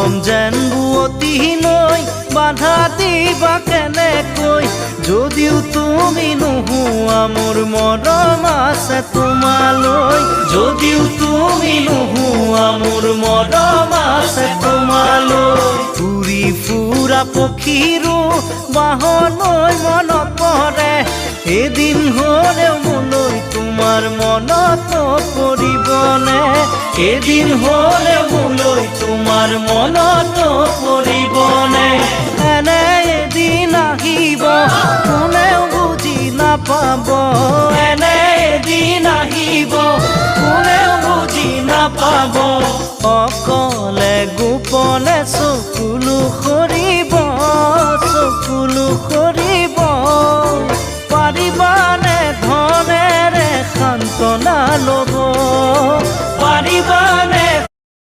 মৰম যেন বুৱতী নৈ বাধা দিবা কেনেকৈ যদিও তুমি নোহোৱা মোৰ মৰম আছে তোমালৈ যদিও তুমি নোহোৱা মোৰ মৰম আছে তোমালৈ উৰি ফুৰা পক্ষীৰো বাহলৈ মনত পৰে এদিন হ'লেও মোলৈ তোমাৰ মনত পৰিবনে এদিন হ'লেও মোলৈ তোমাৰ মনত পৰিবনে এনে এদিন আহিব কোনেও বুজি নাপাব এনে এদিন আহিব কোনেও বুজি নাপাব অকলে গোপনে চকুলো সৰি